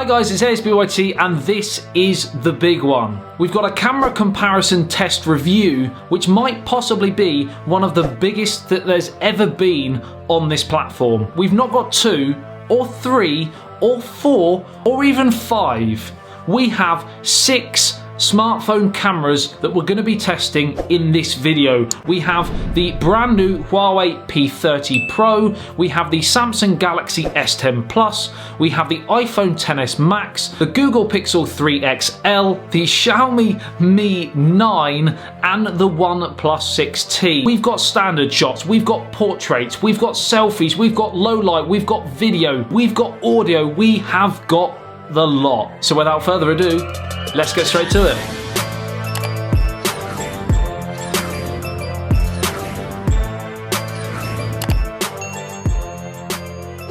Hi guys, it's ASBYT and this is the big one. We've got a camera comparison test review which might possibly be one of the biggest that there's ever been on this platform. We've not got 2 or 3 or 4 or even 5. We have 6 smartphone cameras that we're going to be testing in this video. We have the brand new Huawei P30 Pro, we have the Samsung Galaxy S10 Plus, we have the iPhone XS Max, the Google Pixel 3 XL, the Xiaomi Mi 9 and the OnePlus 6T. We've got standard shots, we've got portraits, we've got selfies, we've got low light, we've got video, we've got audio, we have got the lot. So without further ado, let's get straight to it.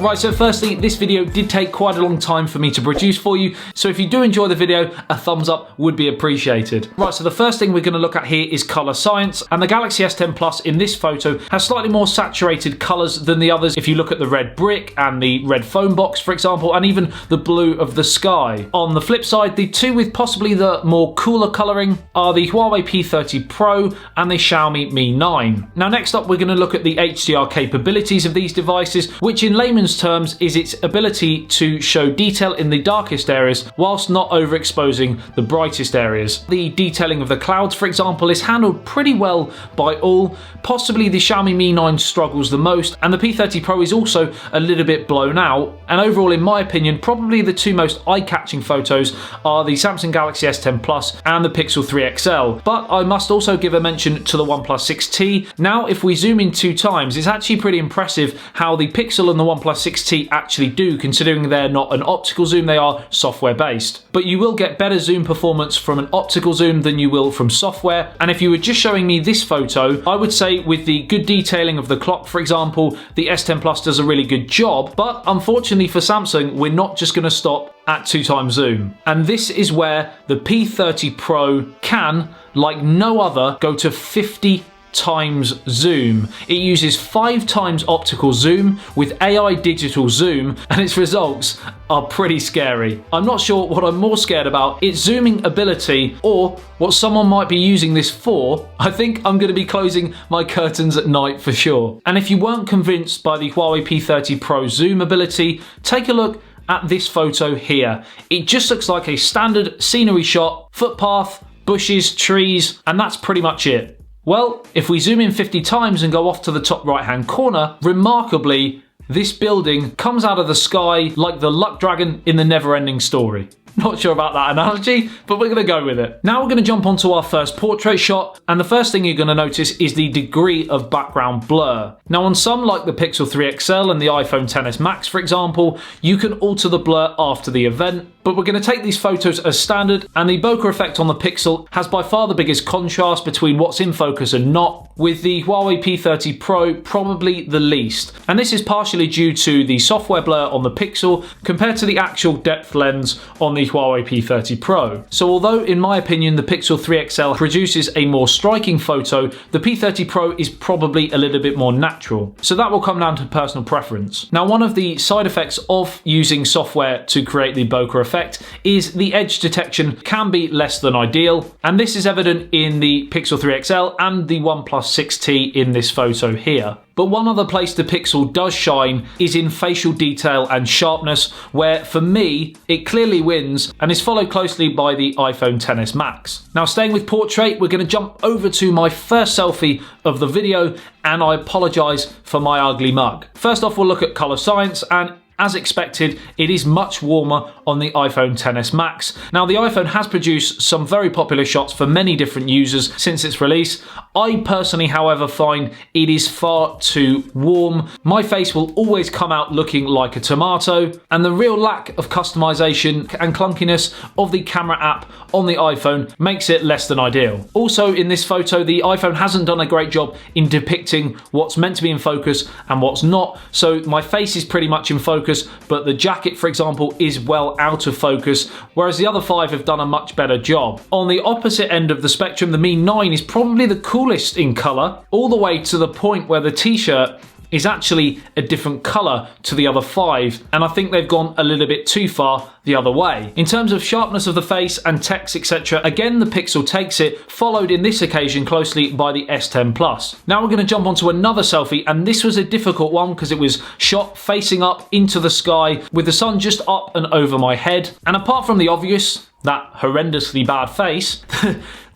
Right, so firstly, this video did take quite a long time for me to produce for you, so if you do enjoy the video, a thumbs up would be appreciated. Right, so the first thing we're going to look at here is color science, and the Galaxy S10 Plus in this photo has slightly more saturated colors than the others if you look at the red brick and the red phone box, for example, and even the blue of the sky. On the flip side, the two with possibly the more cooler coloring are the Huawei P30 Pro and the Xiaomi Mi 9. Now next up, we're going to look at the HDR capabilities of these devices, which in layman's terms is its ability to show detail in the darkest areas whilst not overexposing the brightest areas. The detailing of the clouds, for example, is handled pretty well by all. Possibly the Xiaomi Mi 9 struggles the most, and the P30 Pro is also a little bit blown out. And overall, in my opinion, probably the two most eye-catching photos are the Samsung Galaxy S10 Plus and the Pixel 3 XL. But I must also give a mention to the OnePlus 6T. Now, if we zoom in 2 times, it's actually pretty impressive how the Pixel and the OnePlus 6T actually do, considering they're not an optical zoom, they are software based. But you will get better zoom performance from an optical zoom than you will from software. And if you were just showing me this photo, I would say with the good detailing of the clock, for example, the S10 Plus does a really good job. But unfortunately for Samsung, we're not just going to stop at 2 times zoom. And this is where the P30 Pro can, like no other, go to 50 times zoom. It uses 5 times optical zoom with AI digital zoom, and its results are pretty scary. I'm not sure what I'm more scared about, its zooming ability or what someone might be using this for. I think I'm going to be closing my curtains at night for sure. And if you weren't convinced by the Huawei P30 Pro zoom ability, take a look at this photo here. It just looks like a standard scenery shot, footpath, bushes, trees, and that's pretty much it. Well, if we zoom in 50 times and go off to the top right hand corner, remarkably, this building comes out of the sky like the luck dragon in the Never-Ending Story. Not sure about that analogy, but we're going to go with it. Now we're going to jump onto our first portrait shot, and the first thing you're going to notice is the degree of background blur. Now on some, like the Pixel 3 XL and the iPhone XS Max, for example, you can alter the blur after the event, but we're going to take these photos as standard, and the bokeh effect on the Pixel has by far the biggest contrast between what's in focus and not, with the Huawei P30 Pro probably the least. And this is partially due to the software blur on the Pixel compared to the actual depth lens on the Huawei P30 Pro. So although in my opinion the Pixel 3 XL produces a more striking photo, the P30 Pro is probably a little bit more natural. So that will come down to personal preference. Now one of the side effects of using software to create the bokeh effect is the edge detection can be less than ideal, and this is evident in the Pixel 3 XL and the OnePlus 6T in this photo here. But one other place the Pixel does shine is in facial detail and sharpness, where for me, it clearly wins and is followed closely by the iPhone XS Max. Now staying with portrait, we're going to jump over to my first selfie of the video, and I apologise for my ugly mug. First off, we'll look at colour science, and as expected, it is much warmer on the iPhone XS Max. Now, the iPhone has produced some very popular shots for many different users since its release. I personally, however, find it is far too warm. My face will always come out looking like a tomato, and the real lack of customization and clunkiness of the camera app on the iPhone makes it less than ideal. Also, in this photo, the iPhone hasn't done a great job in depicting what's meant to be in focus and what's not, so my face is pretty much in focus, but the jacket, for example, is well out of focus, whereas the other 5 have done a much better job. On the opposite end of the spectrum, the Mi 9 is probably the coolest in colour, all the way to the point where the t-shirt is actually a different colour to the other 5, and I think they've gone a little bit too far the other way. In terms of sharpness of the face and text, etc., again the Pixel takes it, followed in this occasion closely by the S10 Plus. Now we're going to jump onto another selfie, and this was a difficult one because it was shot facing up into the sky with the sun just up and over my head, and apart from the obvious, that horrendously bad face,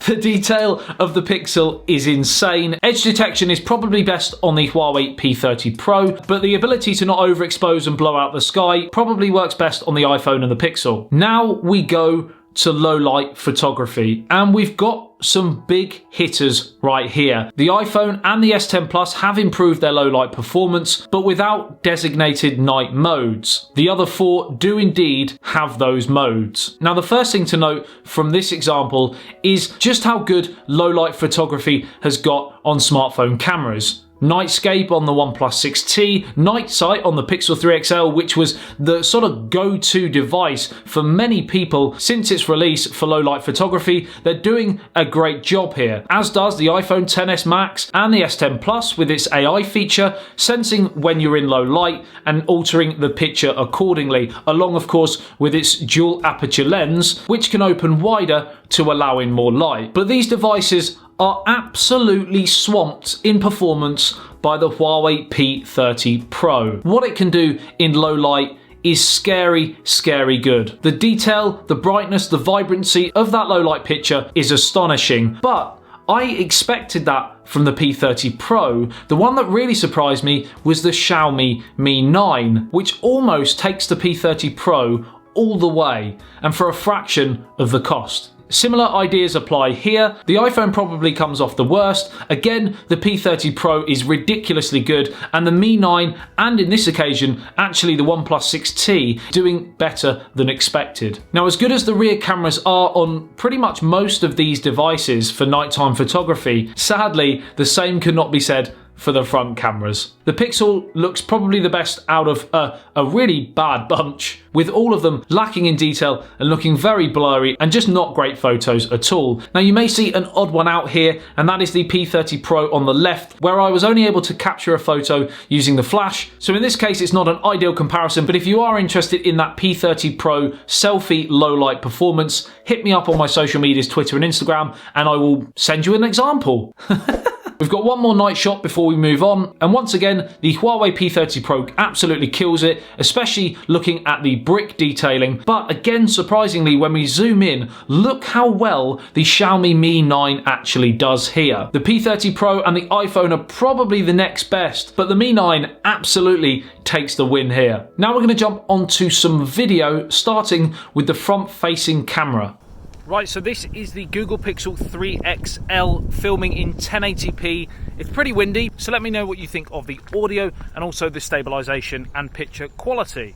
the detail of the Pixel is insane. Edge detection is probably best on the Huawei P30 Pro, but the ability to not overexpose and blow out the sky probably works best on the iPhone and the Pixel. Now we go to low light photography, and we've got some big hitters right here. The iPhone and the S10 Plus have improved their low light performance, but without designated night modes. The other 4 do indeed have those modes. Now the first thing to note from this example is just how good low light photography has got on smartphone cameras. Nightscape on the OnePlus 6T, Night Sight on the Pixel 3 XL, which was the sort of go-to device for many people since its release for low-light photography. They're doing a great job here, as does the iPhone XS Max and the S10 Plus with its AI feature, sensing when you're in low light and altering the picture accordingly, along of course with its dual aperture lens, which can open wider to allow in more light. But these devices are absolutely swamped in performance by the Huawei P30 Pro. What it can do in low light is scary, scary good. The detail, the brightness, the vibrancy of that low light picture is astonishing, but I expected that from the P30 Pro. The one that really surprised me was the Xiaomi Mi 9, which almost takes the P30 Pro all the way, and for a fraction of the cost. Similar ideas apply here. The iPhone probably comes off the worst. Again, the P30 Pro is ridiculously good, and the Mi 9, and in this occasion, actually the OnePlus 6T, doing better than expected. Now, as good as the rear cameras are on pretty much most of these devices for nighttime photography, sadly, the same could not be said for the front cameras. The Pixel looks probably the best out of a really bad bunch, with all of them lacking in detail and looking very blurry and just not great photos at all. Now you may see an odd one out here, and that is the P30 Pro on the left, where I was only able to capture a photo using the flash. So in this case it's not an ideal comparison, but if you are interested in that P30 Pro selfie low light performance, hit me up on my social medias, Twitter and Instagram, and I will send you an example. We've got one more night shot before we move on, and once again the Huawei P30 Pro absolutely kills it, especially looking at the brick detailing. But again, surprisingly, when we zoom in, look how well the Xiaomi Mi 9 actually does here. The P30 Pro and the iPhone are probably the next best, but the Mi 9 absolutely takes the win here. Now we're going to jump onto some video, starting with the front-facing camera. Right, so this is the Google Pixel 3 XL filming in 1080p. It's pretty windy, so let me know what you think of the audio and also the stabilization and picture quality.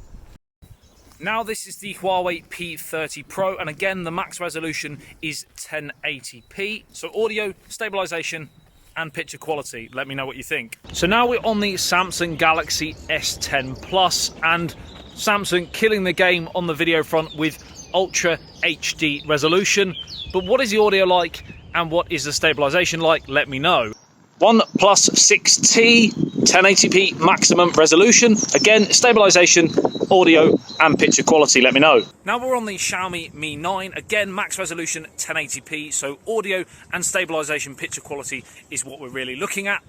Now this is the Huawei P30 Pro, and again the max resolution is 1080p. So audio, stabilization and picture quality, let me know what you think. So now we're on the Samsung Galaxy S10 Plus, and Samsung killing the game on the video front with Ultra HD resolution. But what is the audio like and what is the stabilization like? Let me know. OnePlus 6T, 1080p maximum resolution. Again, stabilization, audio and picture quality, let me know. Now we're on the Xiaomi Mi 9. Again, max resolution 1080p, so audio and stabilization picture quality is what we're really looking at.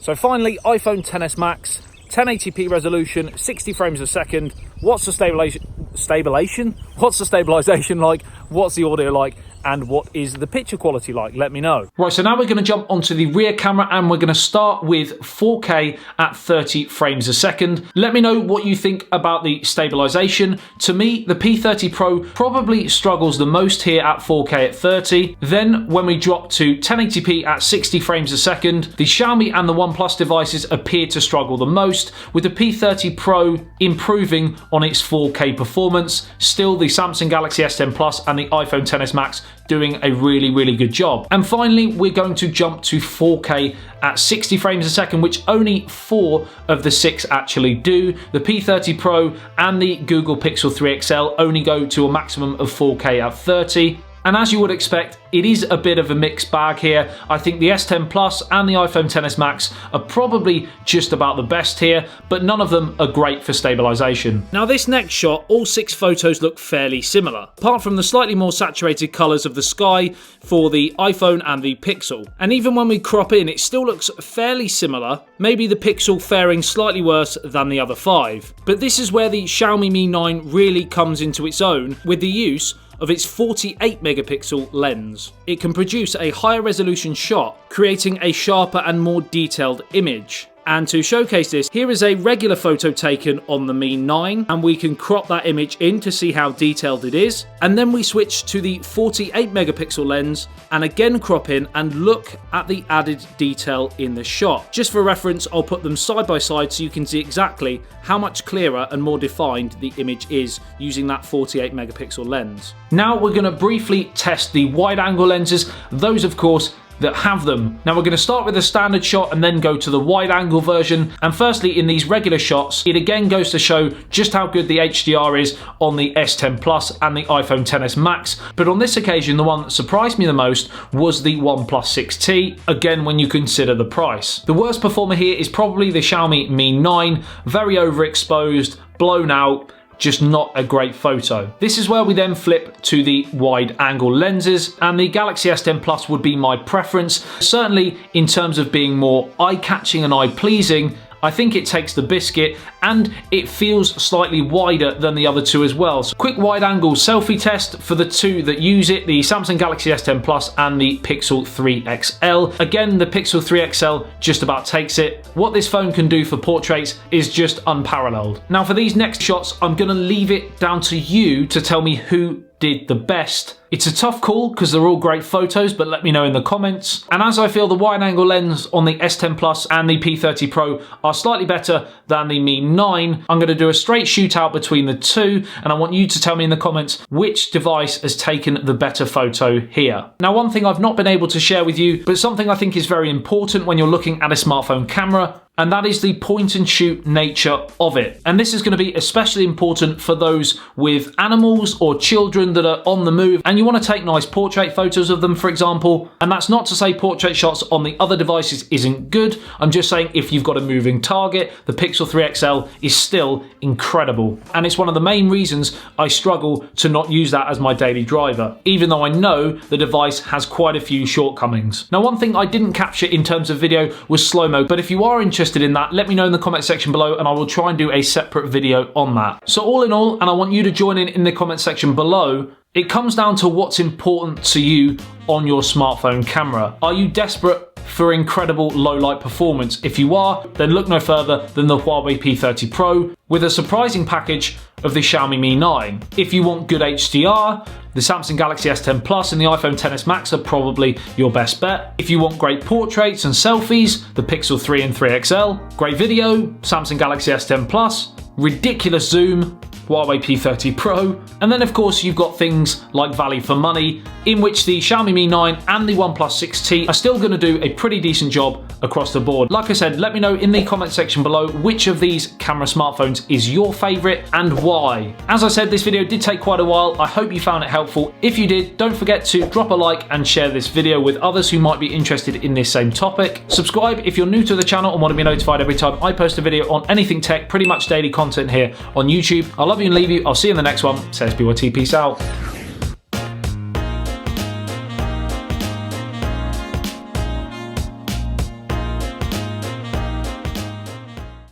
So finally, iPhone XS Max, 1080p resolution, 60 frames a second. What's the stabilization? What's the stabilization like? What's the audio like? And what is the picture quality like? Let me know. Right, so now we're going to jump onto the rear camera, and we're going to start with 4K at 30 frames a second. Let me know what you think about the stabilization. To me, the P30 Pro probably struggles the most here at 4K at 30. Then when we drop to 1080p at 60 frames a second, the Xiaomi and the OnePlus devices appear to struggle the most, with the P30 Pro improving on its 4K performance. Still, the Samsung Galaxy S10 Plus and the iPhone XS Max doing a really good job. And finally, we're going to jump to 4K at 60 frames a second, which only 4 of the 6 actually do. The P30 Pro and the Google Pixel 3 XL only go to a maximum of 4K at 30. And as you would expect, it is a bit of a mixed bag here. I think the S10 Plus and the iPhone XS Max are probably just about the best here, but none of them are great for stabilization. Now this next shot, all 6 photos look fairly similar, apart from the slightly more saturated colors of the sky for the iPhone and the Pixel. And even when we crop in, it still looks fairly similar, maybe the Pixel faring slightly worse than the other 5. But this is where the Xiaomi Mi 9 really comes into its own with the use of its 48 megapixel lens. It can produce a higher resolution shot, creating a sharper and more detailed image. And to showcase this, here is a regular photo taken on the Mi 9, and we can crop that image in to see how detailed it is. And then we switch to the 48 megapixel lens and again crop in and look at the added detail in the shot. Just for reference, I'll put them side by side so you can see exactly how much clearer and more defined the image is using that 48 megapixel lens. Now we're going to briefly test the wide angle lenses, those of course that have them. Now we're going to start with the standard shot and then go to the wide angle version. And firstly, in these regular shots, it again goes to show just how good the HDR is on the S10 Plus and the iPhone XS Max. But on this occasion, the one that surprised me the most was the OnePlus 6T, again when you consider the price. The worst performer here is probably the Xiaomi Mi 9, very overexposed, blown out, just not a great photo. This is where we then flip to the wide angle lenses, and the Galaxy S10 Plus would be my preference. Certainly in terms of being more eye-catching and eye-pleasing, I think it takes the biscuit, and it feels slightly wider than the other 2 as well. So quick wide angle selfie test for the 2 that use it, the Samsung Galaxy S10 Plus and the Pixel 3 XL. Again, the Pixel 3 XL just about takes it. What this phone can do for portraits is just unparalleled. Now for these next shots, I'm gonna leave it down to you to tell me who did the best. It's a tough call because they're all great photos, but let me know in the comments. And as I feel the wide angle lens on the S10 Plus and the P30 Pro are slightly better than the Mi 9, I'm going to do a straight shootout between the 2, and I want you to tell me in the comments which device has taken the better photo here. Now one thing I've not been able to share with you, but something I think is very important when you're looking at a smartphone camera, and that is the point and shoot nature of it. And this is going to be especially important for those with animals or children that are on the move and you want to take nice portrait photos of them, for example. And that's not to say portrait shots on the other devices isn't good. I'm just saying if you've got a moving target, the Pixel 3 XL is still incredible. And it's one of the main reasons I struggle to not use that as my daily driver, even though I know the device has quite a few shortcomings. Now one thing I didn't capture in terms of video was slow-mo, but if you are interested in that, let me know in the comment section below and I will try and do a separate video on that. So all in all, and I want you to join in the comment section below, it comes down to what's important to you on your smartphone camera. Are you desperate for incredible low light performance? If you are, then look no further than the Huawei P30 Pro with a surprising package of the Xiaomi Mi 9. If you want good HDR, the Samsung Galaxy S10 Plus and the iPhone XS Max are probably your best bet. If you want great portraits and selfies, the Pixel 3 and 3 XL. Great video, Samsung Galaxy S10 Plus. Ridiculous zoom, Huawei P30 Pro. And then of course you've got things like value for money, in which the Xiaomi Mi 9 and the OnePlus 6T are still going to do a pretty decent job across the board. Like I said, let me know in the comment section below which of these camera smartphones is your favourite and why. As I said, this video did take quite a while. I hope you found it helpful. If you did, don't forget to drop a like and share this video with others who might be interested in this same topic. Subscribe if you're new to the channel and want to be notified every time I post a video on anything tech, pretty much daily content here on YouTube. I love you and leave you. I'll see you in the next one. Says BYT, peace out.